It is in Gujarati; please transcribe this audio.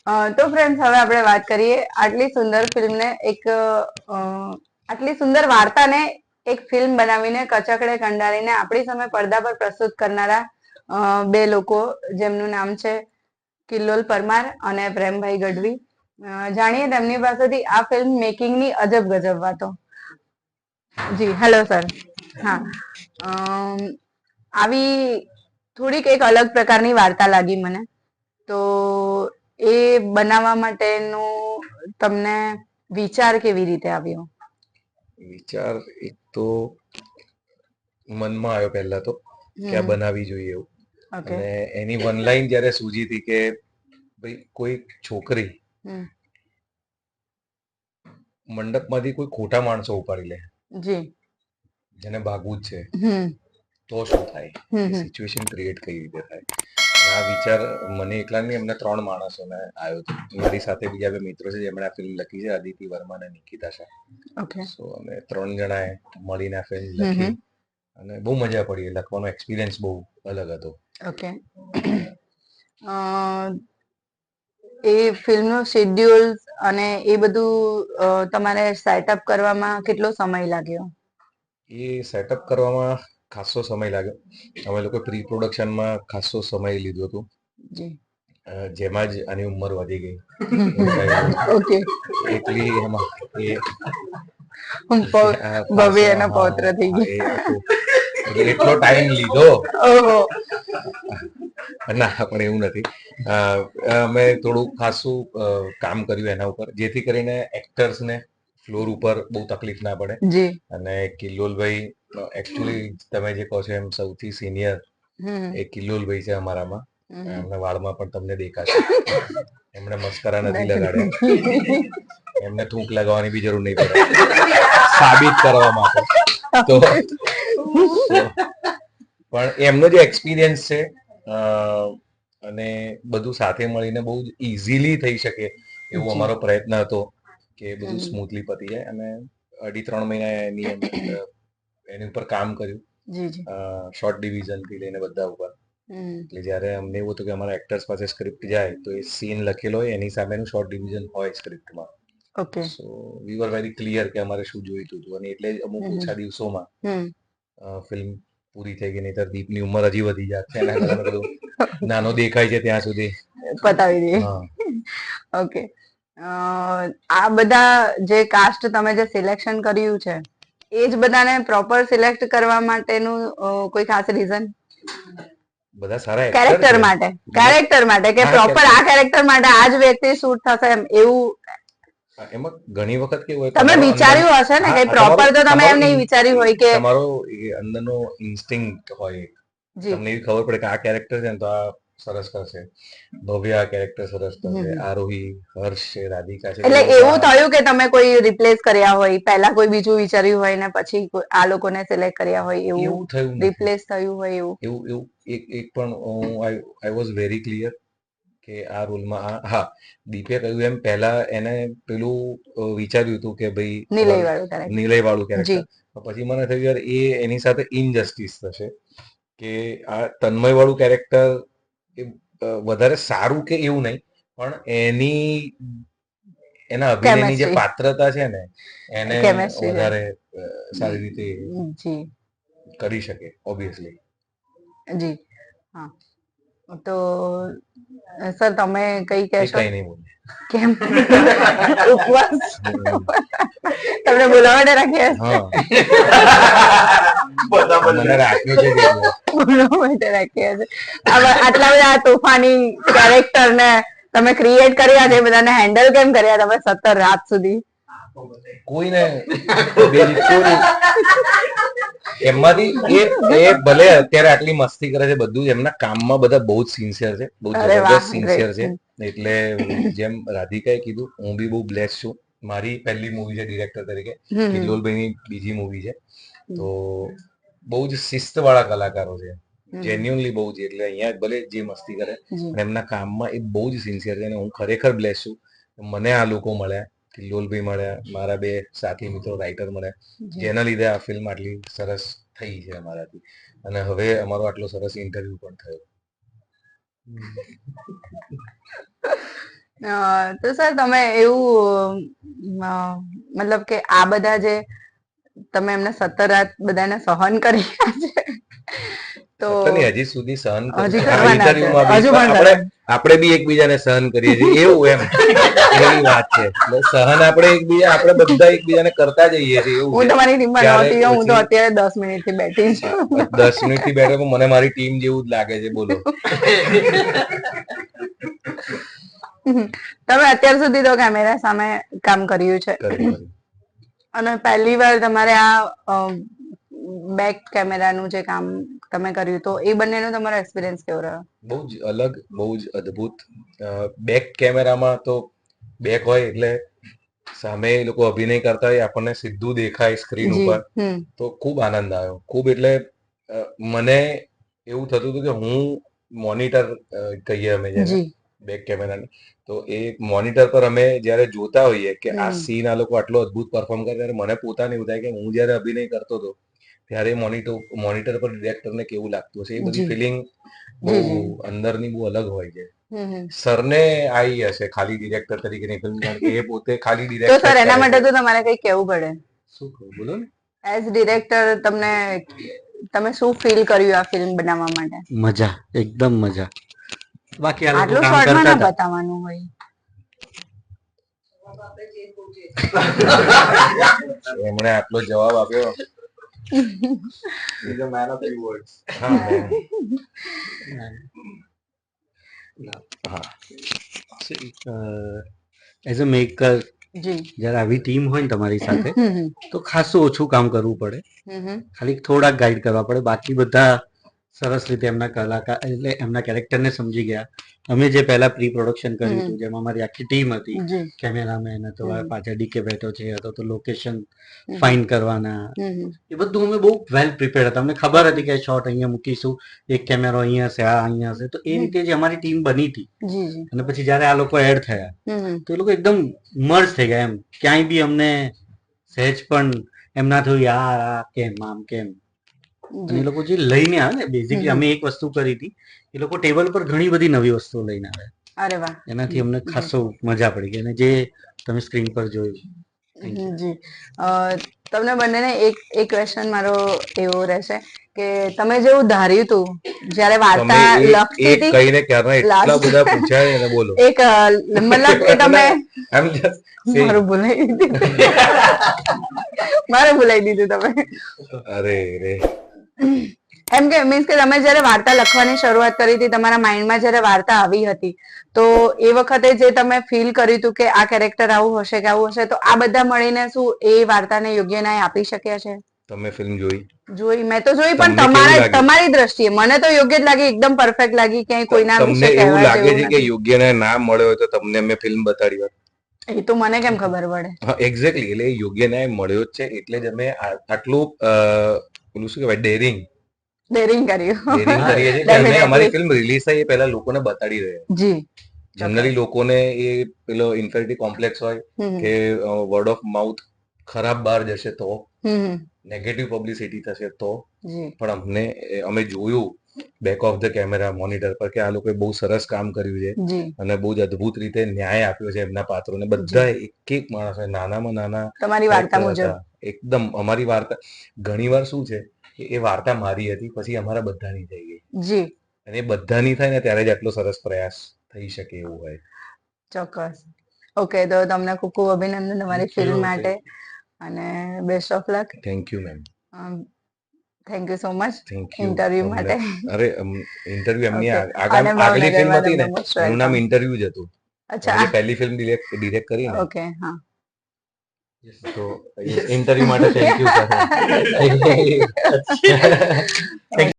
તો ફ્રેન્ડ્સ, હવે આપણે વાત કરીએ આટલી સુંદર ફિલ્મને આટલી સુંદર વાર્તાને એક ફિલ્મ બનાવીને કચકડે કંડારીને આપણી સામે પડદા પર પ્રસ્તુત કરનારા બે લોકો, જેમનું નામ છે કિલ્લોલ પરમાર અને પ્રેમભાઈ ગઢવી. જાણીએ તેમની પાસેથી આ ફિલ્મ મેકિંગની અજબ ગજબ વાતો. જી હેલો સર. હા, આવી થોડીક એક અલગ પ્રકારની વાર્તા લાગી મને. તો એ બનાવવા માટેનું તમને વિચાર કેવી રીતે આવ્યો? વિચાર એક તો મનમાં આવ્યો પહેલા તો કે આ બનાવવી જોઈએ એવું. અને એની વન લાઈન જયારે સૂજી હતી કે ભાઈ કોઈ છોકરી મંડપમાંથી કોઈ ખોટા માણસો ઉપાડી લે, જેને ભાગવું જ છે, તો શું થાય, સિચ્યુએશન ક્રિએટ કઈ રીતે થાય. આ વિચાર મને એકલા નહીં, એમને 3 માણસોને આવ્યો હતો. મારી સાથે બીજા 2 મિત્રો છે જેમણે આ ફિલ્મ લખી છે, આદિતિ વર્મા અને નિકિતા શાહ. સો અમે 3 જણાએ મળીને આ ફિલ્મ લખી અને બહુ મજા પડી. લખવાનો એક્સપિરિયન્સ બહુ અલગ હતો. ઓકે. એ ફિલ્મનો શેડ્યુલ અને એ બધું તમારે સેટઅપ કરવામાં કેટલો સમય લાગ્યો? એ સેટઅપ કરવામાં ખાસો સમય લાગ્યો. અમે લોકો પ્રી પ્રોડક્શનમાં ખાસો સમય લીધો હતો. જેમાં જ આની ઉંમર વધી ગઈ. એટલી એમાં ભવ્યના પૌત્ર થઈ ગયા. એટલો ટાઈમ લીધો. ના, પણ એવું નથી. અમે થોડું ખાસું કામ કર્યું એના ઉપર, જેથી કરીને એક્ટર્સને ફ્લોર ઉપર બહુ તકલીફ ના પડે. અને કિલ્લોલભાઈ એકચ્યુઅલી તમે જે કહો છો એમ સૌથી સિનિયર એ કિલ્લોલભાઈ છે અમારામાં. એમના વાળમાં પણ તમને દેખાશે. એમણે મસ્કરા નથી લગાડ્યા. એમને થૂંક લગાવવાની બી જરૂર નહીં પડે સાબિત કરવા માટે. તો પણ એમનો જે એક્સપિરિયન્સ છે અને બધું સાથે મળીને બહુ જ ઇઝીલી થઈ શકે એવો અમારો પ્રયત્ન હતો કે બધું સ્મૂથલી પતી જાય. અને 2.5-3 મહિના એની ઉપર કામ કર્યું, શોર્ટ ડિવિઝન થી લઈને બધા ઉપર. એટલે જયારે અમને એવું હતું કે અમારા એક્ટર્સ પાસે સ્ક્રિપ્ટ જાય તો એ સીન લખેલો હોય, એની સામેનું શોર્ટ ડિવિઝન હોય સ્ક્રિપ્ટમાં. સો વી વર વેરી ક્લિયર કે અમારે શું જોઈતું હતું. અને એટલે અમુક ઓછા દિવસોમાં ફિલ્મ પૂરી થઈ ગઈ. નહીતર દીપની ઉંમર હજી વધી જાય છે, એના કારણે બધું નાનો દેખાય છે ત્યાં સુધી પતાવી દઈએ. ઓકે. આ બધા જે કાસ્ટ તમે જે સિલેક્શન કર્યું છે, એ જ બધાને પ્રોપર સિલેક્ટ કરવા માટેનું કોઈ ખાસ રીઝન? બધા સારા કેરેક્ટર માટે કે પ્રોપર આ કેરેક્ટર માટે આ જ વ્યક્તિ શૂટ થશે એવું એમાં ઘણી વખત કેવું હોય, તમે વિચાર્યું હશે ને કે પ્રોપર તો તમે એમ નહીં વિચાર્યું હોય કે તમારો અંદરનો ઇન્સ્ટિંક્ટ હોય, તમને એવી ખબર પડે કે આ કેરેક્ટર છે ને તો આ સરસ કરશે, ભવ્ય આ કેરેક્ટર સરસ કરશે, આરોહી, હર્ષ છે, રાધિકા છે. એટલે એવું થયું કે તમે કોઈ રિપ્લેસ કર્યા હોય, પહેલા કોઈ બીજું વિચાર્યું હોય ને પછી આ લોકોને સિલેક્ટ કર્યા હોય, એવું થયું રિપ્લેસ થયું હોય એવું એક પણ આઈ વોઝ વેરી ક્લિયર કે આ રોલમાં હા, દીપે કહ્યું એમ પહેલા એને પેલું વિચાર્યું હતું કે ભાઈ નિલય વાળું કેરેક્ટર. પછી મને થયું યાર એ એની સાથે ઇનજસ્ટિસ થશે કે આ તન્મય વાળું કેરેક્ટર વધારે સારું કે એવું નહીં, પણ એના અભિનયની જે પાત્રતા છે ને એને વધારે સારી રીતે કરી શકે ઓબ્વિયસલી. જી હા. તો સર તમે કઈ કહેશો? કઈ નહીં બોલે. કેમ? ઉપવાસ તમને બોલાવા માટે રાખ્યા મને રાખ્યો છે બોલાવા માટે રાખ્યા છે. આટલા બધા તોફાની કેરેક્ટર ને તમે ક્રિએટ કર્યા છે, બધાને હેન્ડલ કેમ કર્યા તમે 17 રાત સુધી? કોઈને એમાંથી એ ભલે અત્યારે આટલી મસ્તી કરે છે, બધું એમના કામમાં બધા બહુ જ સિન્સિયર છે, બહુ જબરદસ્ત સિન્સિયર છે. એટલે જેમ રાધિકાએ કીધું, હું બી બહુ બ્લેસ છું. મારી પહેલી મૂવી છે ડિરેક્ટર તરીકે, કિલ્લોલભાઈની બીજી મૂવી છે. તો બહુ જ શિસ્ત વાળા કલાકારો છે, જેન્યુઅનલી બહુ જ. એટલે અહીંયા ભલે જે મસ્તી કરે પણ એમના કામમાં એ બહુ જ સિન્સિયર છે. અને હું ખરેખર બ્લેસ છું. મને આ લોકો મળ્યા, કિલ્લોલભાઈ મળ્યા, મારા 2 સાથી મિત્રો રાઇટર મળ્યા, જેના લીધે આ ફિલ્મ આટલી સરસ થઈ છે અમારાથી. અને હવે અમારો આટલો સરસ ઇન્ટરવ્યુ પણ થયો. તો સર તમે એવું મતલબ કે આ બધા જે તમે એમને 17 રાત બધાને સહન કરી રહ્યા છે તો સત્તરની હજી સુધી સહન કરું હજી છું. આ કરવાના છે, ઇન્ટરવ્યુમાં બી હજુ પણ આપણે આપણે બી એકબીજાને સહન કરીએ છીએ એવું એમ એવી વાત છે. એટલે સહન આપણે બધા એકબીજાને કરતા જઈએ છીએ એવું હું છે. તમારી ટીમમાં ક્યારેક નહોતી, હું તો પછી અત્યારે 10 મિનિટથી બેઠી છું. 10 મિનિટથી બેઠો તો મને મારી ટીમ જેવું જ લાગે છે. બોલો. તમે અત્યાર સુધી તો કેમેરા સામે કામ કર્યું છે અને પહેલી વાર તમારે આ બેક કેમેરાનું જે કામ તમે કર્યું તો એ બંનેનો તમારો એક્સપિરિયન્સ કેવો રહ્યો? બહુ જ અલગ, બહુ જ અદ્ભુત. બેક કેમેરામાં તો બેક હોય એટલે સામે એ લોકો અભિનય કરતા હોય આપણને સીધું દેખાય સ્ક્રીન ઉપર, તો ખૂબ આનંદ આવ્યો. ખૂબ એટલે મને એવું થતું હતું કે હું મોનિટર કહીએ અમે જેને બેક કેમેરાને, તો એ મોનિટર પર અમે જ્યારે જોતા હોઈએ કે આ સીન આ લોકો આટલો અદ્ભુત પરફોર્મ કરે ત્યારે મને પોતાને એવું થાય કે હું જ્યારે અભિનય કરતો હતો ત્યારે મોનિટર પર ડિરેક્ટરને કેવું લાગતું હશે. એ બધી ફિલિંગ બહુ અંદરની બહુ અલગ હોય છે. સરને આવી હશે ખાલી ડિરેક્ટર તરીકેની ફિલ્મ, કારણ કે એ પોતે ખાલી તો ડિરેક્ટર સર એના માટે તો તમારે કઈ કહેવું પડે. શું કહું બોલો ને. એઝ ડિરેક્ટર તમે શું ફીલ કર્યું આ ફિલ્મ બનાવવા માટે? મજા, એકદમ મજા. બાકી આ લોકો આટલું કામ શોર્ટમાં કરતા ના હતા. બતાવવાનું હોય. એમણે આટલો જવાબ આપ્યો. Man of few words. As a maker જયારે આવી ટીમ હોય ને તમારી સાથે તો ખાસું ઓછું કામ કરવું પડે, ખાલી થોડાક ગાઈડ કરવા પડે. બાકી બધા સરસ રીતે એમના કલાકાર એટલે એમના કેરેક્ટરને સમજી ગયા. અમે જે પહેલા પ્રી પ્રોડક્શન કર્યું હતું જેમાં અમારી આખી ટીમ હતી, કેમેરામેન હતો, પાછળ ડીકે બેઠો છે, હતો તો લોકેશન ફાઇન કરવાના, એ બધું અમે બહુ વેલ પ્રિપેર્ડ હતા. અમને ખબર હતી કે શોટ અહીંયા મૂકીશું, એક કેમેરો અહીંયા હશે, આ અહીંયા હશે. તો એ રીતે જે અમારી ટીમ બની હતી. અને પછી જયારે આ લોકો એડ થયા તો એ લોકો એકદમ મર્જ થઈ ગયા. એમ ક્યાંય બી અમને સહેજ પણ એમ ના થયું યાર આ કેમ આમ કેમ. અને એ લોકો જે લઈને આવે ને, બેઝિકલી અમે એક વસ્તુ કરી હતી, એ લોકો ટેબલ પર ઘણી બધી નવી વસ્તુઓ લઈને આવે. અરે વાહ. એનાથી અમને ખાસો મજા પડી ગઈ અને જે તમે સ્ક્રીન પર જોયું. જી તમને બંનેને એક ક્વેશ્ચન મારો એવો રહેશે કે તમે જેવું ધાર્યું હતું જ્યારે વાર્તા લખતી હતી, કઈને ક્યારના એટલા બધા પૂછ્યા એને બોલો. એક મતલબ કે તમે મારું ભૂલાઈ દીધું તમે. અરે રે. એમ કે મીન્સ કે તમે જયારે વાર્તા લખવાની શરૂઆત કરી હતી, તમારા માઇન્ડમાં જયારે વાર્તા આવી હતી, તો એ વખતે જે તમે ફીલ કર્યું હતું કે આ કેરેક્ટર આવું હશે કે આવું હશે, તો આ બધા મળીને શું એ વાર્તાને યોગ્ય ન્યાય આપી શક્યા છે? તમે ફિલ્મ જોઈ? મેં તો જોઈ, પણ તમારી દ્રષ્ટિએ મને તો યોગ્ય જ લાગી, એકદમ પરફેક્ટ લાગી. ક્યાંય કોઈના વિશે તમને એવું લાગે છે કે નથી. યોગ્ય ના મળ્યો હોય તો તમને અમે ફિલ્મ બતાડી હોત? એ તો મને કેમ ખબર પડે? હા, એક્ઝેક્ટલી. એટલે યોગ્ય ન્યાય મળ્યો જ છે એટલે જ અમે આટલું પેલું શું કહેવાય ડેરિંગ કરીએ છીએ કે અમે અમારી ફિલ્મ રિલીઝ થઈ એ પહેલા લોકોને બતાડી રહ્યા. જી. જનરલી લોકોને એ પેલો ઇન્ફેરિટી કોમ્પ્લેક્સ હોય કે વર્ડ ઓફ માઉથ ખરાબ બહાર જશે તો, નેગેટિવ પબ્લિસિટી થશે તો, પણ અમે જોયું back of the camera monitor પર કે આ લોકોએ બહુ સરસ કામ કર્યું છે અને બહુ જ અદ્ભુત રીતે ન્યાય આપ્યો છે એમના પાત્રોને. બધા એક એક માણસ નાનામાં નાના તમારી વાર્તા મુજબ એકદમ અમારી વાર્તા. ઘણી વાર શું છે એ વાર્તા મારી હતી પછી અમારા બધાની થઈ ગઈ. જી. અને એ બધાની થાય ને ત્યારે જ આટલો સરસ પ્રયાસ થઈ શકે એવું હોય. ચોક્કસ. ઓકે, તો તમને ખૂબ ખૂબ અભિનંદન તમારી ફિલ્મ માટે અને best of luck. Thank you ma'am. Thank you so much interview માટે. અરે ઇન્ટરવ્યુ એમની આગલી ફિલ્મ હતી ને એનું નામ ઇન્ટરવ્યુ જ હતું. અચ્છા. પહેલી ફિલ્મ ડિરેક્ટ કરી ને. ઓકે, હા. તો ઇન્ટરવ્યુ માટે થેન્ક યુ સર.